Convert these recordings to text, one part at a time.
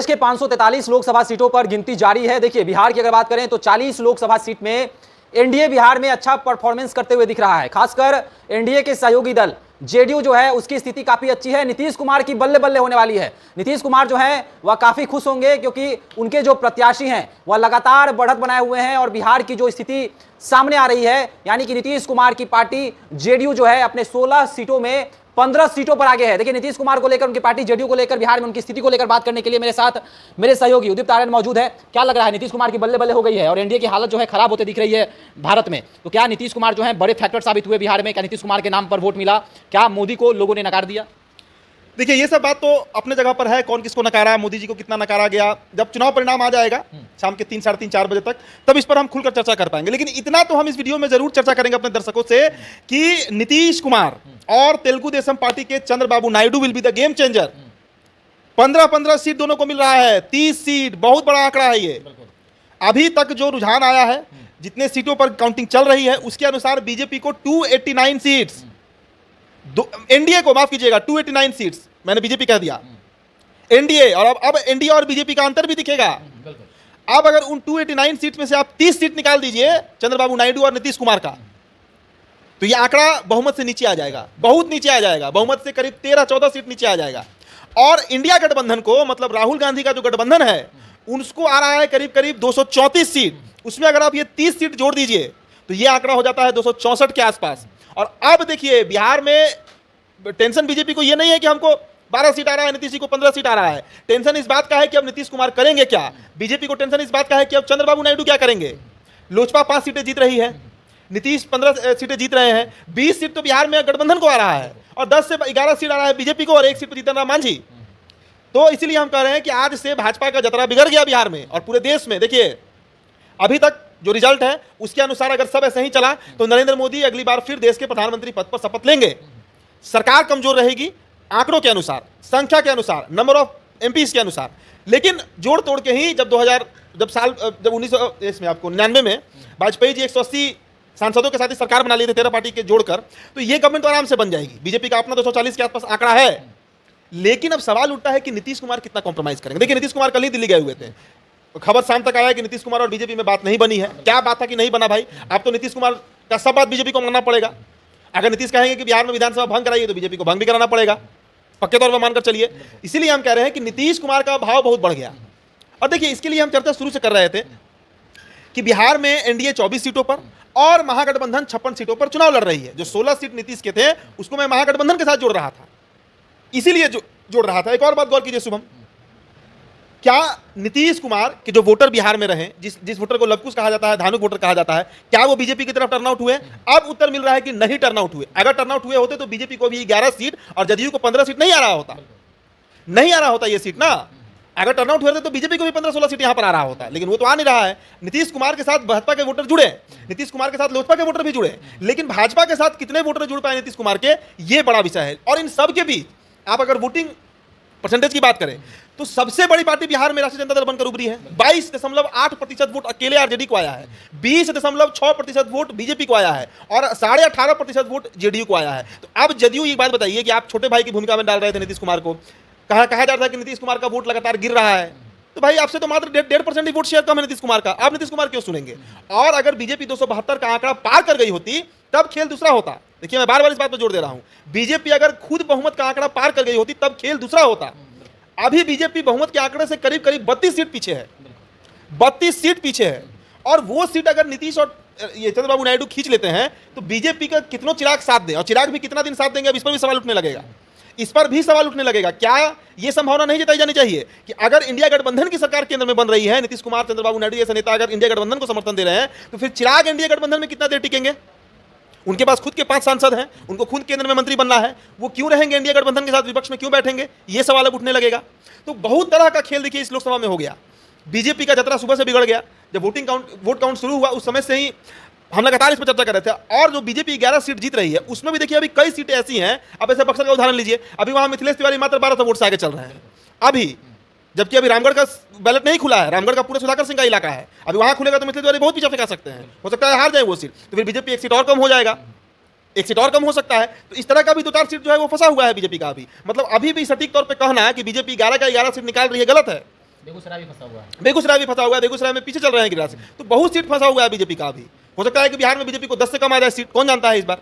देश के 543 लोकसभा सीटों पर गिनती जारी है। देखिए बिहार की अगर बात करें तो 40 लोकसभा सीट में एनडीए बिहार में अच्छा परफॉर्मेंस करते हुए दिख रहा है। खासकर एनडीए के सहयोगी दल जेडीयू जो है उसकी स्थिति काफी अच्छी है। नीतीश कुमार की बल्ले बल्ले होने वाली है। नीतीश कुमार जो है वह काफी खुश होंगे क्योंकि उनके जो प्रत्याशी हैं वह लगातार बढ़त बनाए हुए हैं और बिहार की जो स्थिति सामने आ रही है, यानी कि नीतीश कुमार की पार्टी जेडीयू जो है अपने 16 सीटों में 15 सीटों पर आगे है। देखिए नीतीश कुमार को लेकर, उनकी पार्टी जेडीयू को लेकर, बिहार में उनकी स्थिति को लेकर बात करने के लिए मेरे साथ मेरे सहयोगी उदित आर्यन मौजूद है। क्या लग रहा है, नीतीश कुमार की बल्ले बल्ले हो गई है और एनडीए की हालत जो है खराब होते दिख रही है भारत में, तो क्या नीतीश कुमार जो है बड़े फैक्टर साबित हुए बिहार में? क्या नीतीश कुमार के नाम पर वोट मिला? क्या मोदी को लोगों ने नकार दिया? देखिए ये सब बात तो अपने जगह पर है, कौन किसको नकारा, मोदी जी को कितना नकारा गया, जब चुनाव परिणाम आ जाएगा शाम के 3, साढ़े 3, 4 बजे तक, तब इस पर हम खुलकर चर्चा कर पाएंगे। लेकिन इतना तो हम इस वीडियो में जरूर चर्चा करेंगे अपने दर्शकों से कि नीतीश कुमार और तेलुगु देशम पार्टी के Chandrababu Naidu will be the game changer. 15-15 seat दोनों को मिल रहा है, 30 सीट, बहुत बड़ा आंकड़ा है ये। अभी तक जो रुझान आया है, जितने सीटों पर काउंटिंग चल रही है, उसके अनुसार बीजेपी को 289 सीट्स, एनडीए को माफ कीजिएगा 289 सीट्स, मैंने बीजेपी कह दिया, एनडीए, और अब एनडीए और बीजेपी का अंतर भी दिखेगा। अब अगर उन 289 सीट में से आप 30 सीट निकाल दीजिए चंद्रबाबू नायडू और नीतीश कुमार का, तो यह आंकड़ा बहुमत से नीचे आ जाएगा, बहुत नीचे आ जाएगा, बहुमत से करीब 13-14 सीट नीचे आ जाएगा। और इंडिया गठबंधन को, मतलब राहुल गांधी का जो गठबंधन है, उसको आ रहा है करीब करीब 234 सीट। उसमें अगर आप ये 30 सीट जोड़ दीजिए तो ये आंकड़ा हो जाता है 264 के आसपास। और अब देखिए बिहार में टेंशन बीजेपी को ये नहीं है कि हमको 12 सीट आ रहा है, नीतीश जी को 15 सीट आ रहा है। टेंशन इस बात का है कि अब नीतीश कुमार करेंगे क्या। बीजेपी को टेंशन इस बात का है कि अब चंद्रबाबू नायडू क्या करेंगे। लोजपा 5 सीटें जीत रही है, नीतीश 15 सीटें जीत रहे हैं, 20 सीट तो बिहार में गठबंधन को आ रहा है और 10 से 11 सीट आ रहा है बीजेपी को और 1 सीट पर जीतन राम मांझी। तो इसीलिए हम कह रहे हैं कि आज से भाजपा का जतरा बिगड़ गया बिहार में और पूरे देश में। देखिए अभी तक जो रिजल्ट है उसके अनुसार अगर सब ऐसे ही चला तो नरेंद्र मोदी अगली बार फिर देश के प्रधानमंत्री पद पर शपथ लेंगे। सरकार कमजोर रहेगी आंकड़ों के अनुसार, संख्या के अनुसार, नंबर ऑफ एमपीज के अनुसार, लेकिन जोड़ तोड़ के ही जब 1999 में वाजपेयी जी 180 सांसदों के साथ ही सरकार बना लिए थे 13 पार्टी के जोड़कर, तो ये गवर्नमेंट तो आराम से बन जाएगी। बीजेपी का अपना 240 के आसपास आंकड़ा है। लेकिन अब सवाल उठता है कि नीतीश कुमार कितना कॉम्प्रोमाइज करेंगे। देखिए नीतीश कुमार कल ही दिल्ली गए हुए थे, खबर शाम तक आया है कि नीतीश कुमार और बीजेपी में बात नहीं बनी है। क्या बात था कि नहीं बना भाई, अब तो नीतीश कुमार का सब बात बीजेपी को मानना पड़ेगा। अगर नीतीश कहेंगे कि बिहार में विधानसभा भंग कराइए तो बीजेपी को भंग भी कराना पड़ेगा, पक्के तौर पर मानकर चलिए। इसीलिए हम कह रहे हैं कि नीतीश कुमार का भाव बहुत बढ़ गया। और देखिए इसके लिए हम चर्चा शुरू से कर रहे थे कि बिहार में एनडीए 24 सीटों पर और महागठबंधन 56 सीटों पर चुनाव लड़ रही है। जो 16 सीट नीतीश के थे उसको मैं महागठबंधन के साथ जोड़ रहा था, इसीलिए जोड़ रहा था। एक और बात गौर कीजिए शुभम, क्या नीतीश कुमार के जो वोटर बिहार में रहे, जिस वोटर को लवकुश कहा जाता है, धानुक वोटर कहा जाता है, क्या वो बीजेपी की तरफ टर्नआउट हुए? अब उत्तर मिल रहा है कि नहीं टर्नआउट हुए। अगर टर्नआउट हुए होते तो बीजेपी को भी 11 सीट और जदयू को 15 सीट नहीं आ रहा होता, नहीं आ रहा होता ये सीट ना। अगर टर्नआउट हुए थे तो बीजेपी को भी 15-16 सीट यहां पर आ रहा होता, लेकिन वो तो आ नहीं रहा है। नीतीश कुमार के साथ भाजपा के वोटर जुड़े, नीतीश कुमार के साथ लोजपा के वोटर भी जुड़े, लेकिन भाजपा के साथ कितने वोटर जुड़ पाए नीतीश कुमार के, ये बड़ा विषय है। और इन सब के बीच आप अगर वोटिंग परसेंटेज की बात करें तो सबसे बड़ी पार्टी बिहार में राष्ट्रीय जनता दल बनकर उभरी है। 22.8% वोट अकेले आरजेडी को आया है, 20.6% वोट बीजेपी को आया है और 18.5% वोट जेडीयू को आया है। तो अब जदयू एक बात बताइए कि आप छोटे भाई की भूमिका में डाल रहे थे नीतीश कुमार को, कहा जा रहा था कि नीतीश कुमार का वोट लगातार गिर रहा है, तो भाई आपसे तो मात्र 1.5% ही वोट शेयर कम है नीतीश कुमार का, आप नीतीश कुमार क्यों सुनेंगे? और अगर बीजेपी 272 का आंकड़ा पार कर गई होती तब खेल दूसरा होता। देखिए मैं बार बार इस बात पर जोर दे रहा हूं, बीजेपी अगर खुद बहुमत का आंकड़ा पार कर गई होती तब खेल दूसरा होता। अभी बीजेपी बहुमत के आंकड़े से करीब करीब 32 सीट पीछे है, 32 सीट पीछे है। और वो सीट अगर नीतीश और ये चंद्रबाबू नायडू खींच लेते हैं तो बीजेपी का कितनों चिराग साथ दे, और चिराग भी कितना दिन साथ देंगे, अब इस पर भी सवाल उठने लगेगा, इस पर भी सवाल उठने लगेगा। क्या यह संभावना नहीं जताई जानी चाहिए कि अगर इंडिया गठबंधन की सरकार केंद्र में बन रही है, नीतीश कुमार, चंद्रबाबू नायडू जैसे नेता अगर इंडिया गठबंधन को समर्थन दे रहे हैं, तो फिर चिराग इंडिया गठबंधन में कितना देर टिकेंगे? उनके पास खुद के 5 सांसद हैं, उनको खुद केंद्र में मंत्री बनना है, वो क्यों रहेंगे इंडिया गठबंधन के साथ, विपक्ष में क्यों बैठेंगे? ये सवाल अब उठने लगेगा। तो बहुत तरह का खेल देखिए इस लोकसभा में हो गया। बीजेपी का जतरा सुबह से बिगड़ गया। जब वोट काउंट शुरू हुआ उस समय से ही हम लगातार इस पर चर्चा कर रहे थे। और जो बीजेपी 11 सीट जीत रही है उसमें भी देखिए अभी कई सीटें ऐसी हैं, अब ऐसे बक्सर का उदाहरण लीजिए, अभी वहां मिथिलेश तिवारी मात्र 1200 वोट से आगे चल रहे हैं अभी, जबकि अभी रामगढ़ का बैलेट नहीं खुला है, रामगढ़ का पूरा सुधाकर सिंह का इलाका है, अभी वहां खुलेगा तो मिथिलेश तिवारी बहुत पीछे फेंका सकते हैं, हो सकता है हार जाए वो सीट, तो फिर बीजेपी 1 सीट और कम हो जाएगा, 1 सीट और कम हो सकता है। तो इस तरह का भी 2-4 सीट जो है वो फंसा हुआ है बीजेपी का अभी। मतलब अभी भी सटीक तौर पे कहना है कि बीजेपी 11 का 11 सीट निकाल रही है गलत है। बेगूसराय भी फंसा हुआ है, बेगूसराय में पीछे चल रहे हैं गिरिराज से, तो बहुत सीट फंसा हुआ है बीजेपी का भी। हो सकता है कि बिहार में बीजेपी को 10 से कम आ जाए सीट, कौन जानता है। इस बार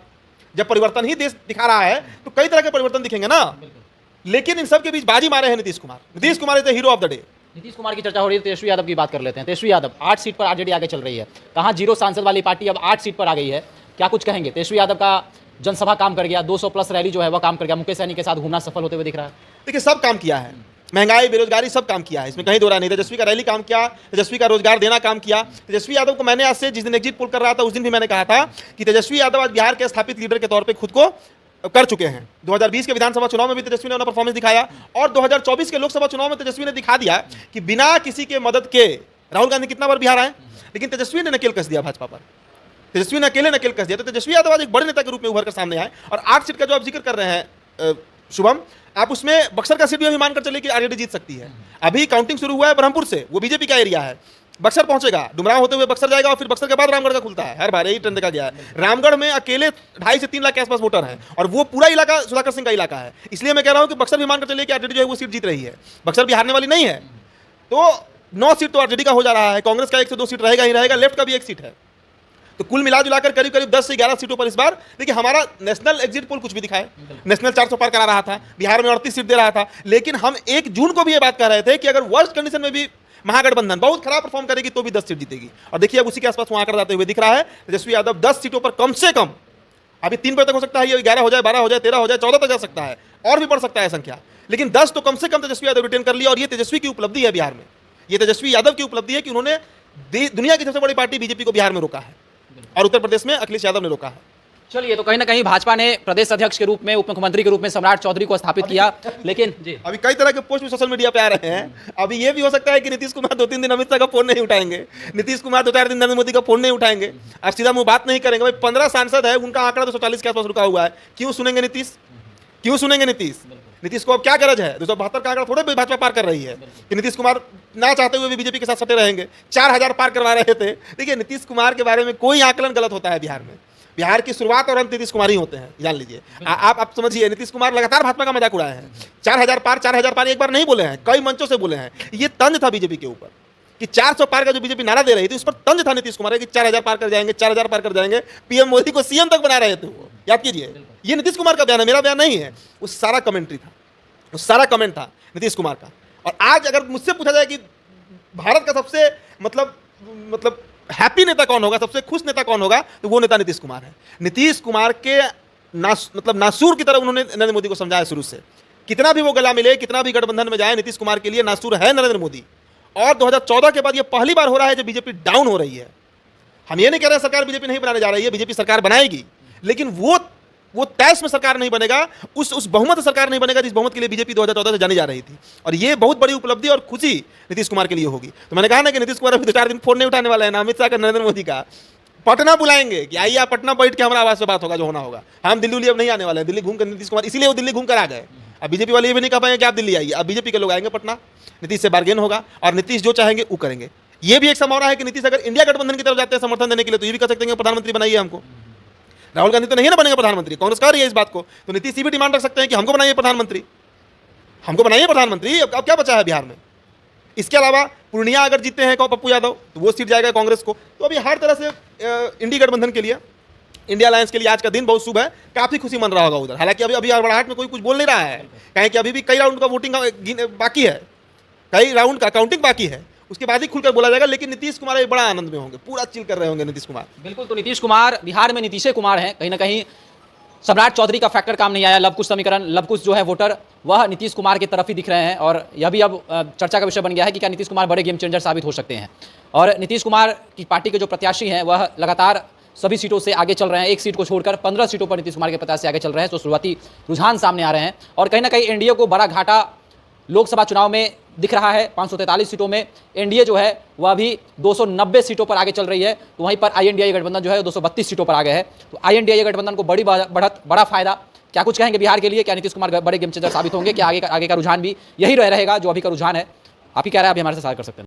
जब परिवर्तन ही देश दिखा रहा है तो कई तरह के परिवर्तन दिखेंगे ना, लेकिन इन सब के बीच बाजी मारे हैं Nitish Kumar is the hero of the day. Nitish Kumar की चर्चा हो रही है, तेजस्वी यादव की बात कर लेते हैं। तेजस्वी यादव 8 सीट पर आरजेडी आगे चल रही है, कहाँ 0 सांसद वाली पार्टी अब 8 सीट पर आ गई है, क्या कुछ कहेंगे? तेजस्वी यादव का जनसभा काम कर गया, 200 प्लस रैली जो है वह काम कर गया, मुकेश सहनी के साथ घूमना सफल होते हुए दिख रहा है। देखिए सब काम किया है, महंगाई बेरोजगारी सब काम किया है, इसमें कहीं दो राय नहीं। तेजस्वी का रैली काम किया, तेजस्वी का रोजगार देना काम किया। तेजस्वी यादव को मैंने आज से जिस दिन एग्जिट पोल कर रहा था उस दिन भी मैंने कहा था कि तेजस्वी यादव आज बिहार के स्थापित लीडर के तौर पे खुद को कर चुके हैं। 2020 के विधानसभा चुनाव में भी तेजस्वी ने अपना परफॉर्मेंस दिखाया और 2024 के लोकसभा चुनाव में तेजस्वी ने दिखा दिया कि बिना किसी के मदद के राहुल गांधी कितना बार बिहार आए, लेकिन तेजस्वी ने नकेल कस दिया भाजपा पर, तेजस्वी ने अकेले नकेल कस दिया। तो तेजस्वी यादव आज एक बड़े नेता के रूप में उभर कर सामने आए। और 8 सीट का जो आप जिक्र कर रहे हैं शुभम, आप उसमें बक्सर का सीट भी मान कर चलिए कि आरजेडी जीत सकती है। अभी काउंटिंग शुरू हुआ है ब्रह्मपुर से, वो बीजेपी का एरिया है, बक्सर पहुंचेगा, डुमराव होते हुए बक्सर जाएगा और फिर बक्सर के बाद रामगढ़ का खुलता है। हर बार यही ट्रेंड देखा गया है। रामगढ़ में अकेले 2.5 से 3 लाख के आसपास वोटर हैं और वो पूरा इलाका सुधाकर सिंह का इलाका है। इसलिए मैं कह रहा हूं कि बक्सर भी मानकर चलिए कि आरजेडी जो है वो सीट जीत रही है, बक्सर भी हारने वाली नहीं है। तो 9 सीट तो आरजेडी का हो जा रहा है, कांग्रेस का 1 से 2 सीट रहेगा ही रहेगा, लेफ्ट का भी 1 सीट है। तो कुल मिला जुलाकर करीब करीब 10 से 11 सीटों पर इस बार देखिए हमारा नेशनल एग्जिट पोल कुछ भी दिखाए, नेशनल 400 पार करा रहा था, बिहार में 38 सीट दे रहा था, लेकिन हम 1 जून को भी ये बात कर रहे थे कि अगर वर्स्ट कंडीशन में भी महागठबंधन बहुत खराब परफॉर्म करेगी तो भी 10 सीट जीतेगी। और देखिए अब उसी के आसपास वहां आकर जाते हुए दिख रहा है। तेजस्वी यादव 10 सीटों पर कम से कम, अभी 3 बजे तक हो सकता है, ये 11 हो जाए, 12 हो जाए, 13 हो जाए, 14 तक जा सकता है और भी बढ़ सकता है संख्या, लेकिन 10 तो कम से कम तेजस्वी यादव रिटेन कर लिया। और ये तेजस्वी की उपलब्धि है बिहार में, ये तेजस्वी यादव की उपलब्धि है कि उन्होंने दुनिया की सबसे बड़ी पार्टी बीजेपी को बिहार में रोका है और उत्तर प्रदेश में अखिलेश यादव ने रोका है। चलिए, तो कहीं ना कहीं भाजपा ने प्रदेश अध्यक्ष के रूप में, उप मुख्यमंत्री के रूप में सम्राट चौधरी को स्थापित किया, लेकिन जी अभी कई तरह के पोस्ट भी सोशल मीडिया पे आ रहे हैं। अभी ये भी हो सकता है कि नीतीश कुमार 2-3 दिन अमित शाह का फोन नहीं उठाएंगे, नीतीश कुमार 2-4 दिन नरेंद्र मोदी का फोन नहीं उठाएंगे, अब सीधा मुंह बात नहीं करेंगे। भाई 15 सांसद है, उनका आंकड़ा 240 के आसपास रुका हुआ है, क्यों सुनेंगे नीतीश, क्यों सुनेंगे नीतीश? नीतीश को अब क्या गरज है? 272 का आंकड़ा थोड़े भाजपा पार कर रही है कि नीतीश कुमार ना चाहते हुए भी बीजेपी के साथ सटे रहेंगे। 4000 पार करवा रहे थे। देखिए नीतीश कुमार के बारे में कोई आकलन गलत होता है बिहार में, बिहार की शुरुआत और अंत नीतीश कुमार ही होते हैं, जान लीजिए। आप समझिए, नीतीश कुमार लगातार भाजपा का मजाक उड़ाए हैं। 4000 पार एक बार नहीं बोले हैं, कई मंचों से बोले हैं। ये तंज था बीजेपी के ऊपर कि 400 पार का जो बीजेपी नारा दे रही थी उस पर तंज था नीतीश कुमार कि 4000 पार कर जाएंगे, 4000 पार कर जाएंगे। पीएम मोदी को सीएम तक बना रहे थे वो, याद कीजिए। ये नीतीश कुमार का बयान है, मेरा बयान नहीं है। वो सारा कमेंट्री था, वो सारा कमेंट था नीतीश कुमार का। और आज अगर मुझसे पूछा जाए कि भारत का सबसे मतलब हैप्पी नेता कौन होगा, सबसे खुश नेता कौन होगा, तो वो नेता नीतीश कुमार है। नीतीश कुमार के नासूर की तरह उन्होंने नरेंद्र मोदी को समझाया शुरू से। कितना भी वो गला मिले, कितना भी गठबंधन में जाए, नीतीश कुमार के लिए नासूर है नरेंद्र मोदी। और 2014 के बाद ये पहली बार हो रहा है जब बीजेपी डाउन हो रही है। हम ये नहीं कह रहे सरकार बीजेपी नहीं बनाने जा रही है, बीजेपी सरकार बनाएगी, लेकिन वो तैश में सरकार नहीं बनेगा, उस बहुमत सरकार नहीं बनेगा जिस बहुमत के लिए बीजेपी 2014 से जानी जा रही थी। और ये बहुत बड़ी उपलब्धि और खुशी नीतीश कुमार के लिए होगी। तो मैंने कहा ना कि नीतीश कुमार अभी 2-4 दिन फोन नहीं उठाने वाला है, ना अमित शाह का, नरेंद्र मोदी का। पटना बुलाएंगे कि आइए आप पटना बैठ के हमारा आवाज से बात होगा, जो होना होगा। हम दिल्ली अब नहीं आने वाले हैं, दिल्ली घूम कर नीतीश कुमार, इसीलिए वो दिल्ली घूम कर आ गए। अब बीजेपी वाले ये भी नहीं कह पाएंगे कि आप दिल्ली आइए, अब बीजेपी के लोग आएंगे पटना, नीतीश से बार्गेन होगा और नीतीश जो चाहेंगे वो करेंगे। ये भी एक संभावना है कि नीतीश अगर इंडिया गठबंधन की तरफ जाते हैं समर्थन देने के लिए, तो ये भी कह सकते हैं प्रधानमंत्री बनाइए हमको। राहुल गांधी तो नहीं ना बनेगा प्रधानमंत्री, कांग्रेस कर रही है इस बात को, तो नीतीश ये भी डिमांड रख सकते हैं कि हमको बनाइए प्रधानमंत्री, हमको बनाइए प्रधानमंत्री। अब क्या बचा है बिहार में? इसके अलावा पूर्णिया अगर जीते हैं पप्पू यादव तो वो सीट जाएगा कांग्रेस को। तो अभी हर तरह से इंडिया गठबंधन के लिए, इंडिया अलायंस के लिए आज का दिन बहुत शुभ है, काफी खुशी मन रहा होगा उधर। हालांकि अभी हड़बड़ाहट में कोई कुछ बोल नहीं रहा है, कहें कि अभी भी कई राउंड का वोटिंग बाकी है, कई राउंड का काउंटिंग बाकी है, उसके बाद ही खुलकर बोला जाएगा। लेकिन नीतीश कुमार एक बड़ा आनंद में होंगे, पूरा चिल कर रहे होंगे नीतीश कुमार। बिल्कुल, तो नीतीश कुमार बिहार में नीतीश कुमार हैं, कहीं ना कहीं सम्राट चौधरी का फैक्टर काम नहीं आया। लवकुश समीकरण, लवकुश जो है वोटर, वह नीतीश कुमार की तरफ ही दिख रहे हैं। और यह भी अब चर्चा का विषय बन गया है कि क्या नीतीश कुमार बड़े गेम चेंजर साबित हो सकते हैं। और नीतीश कुमार की पार्टी के जो प्रत्याशी हैं वह लगातार सभी सीटों से आगे चल रहे हैं, एक सीट को छोड़कर 15 सीटों पर नीतीश कुमार के प्रत्याशी आगे चल रहे हैं। तो शुरुआती रुझान सामने आ रहे हैं और कहीं ना कहीं एनडीए को बड़ा घाटा लोकसभा चुनाव में दिख रहा है। 543 सीटों में एनडीए जो है वह अभी 290 सीटों पर आगे चल रही है, तो वहीं पर आईएनडीए गठबंधन जो है 232 सीटों पर आगे है। तो आईएनडीए गठबंधन को बड़ी बढ़त, बड़ा फायदा। क्या कुछ कहेंगे बिहार के लिए? क्या नीतीश कुमार बड़े गेम चेंजर साबित होंगे? क्या आगे का रुझान भी यही रहेगा जो अभी का रुझान है? आप ही कह रहे हैं, आप हमारे से साझा कर सकते हैं।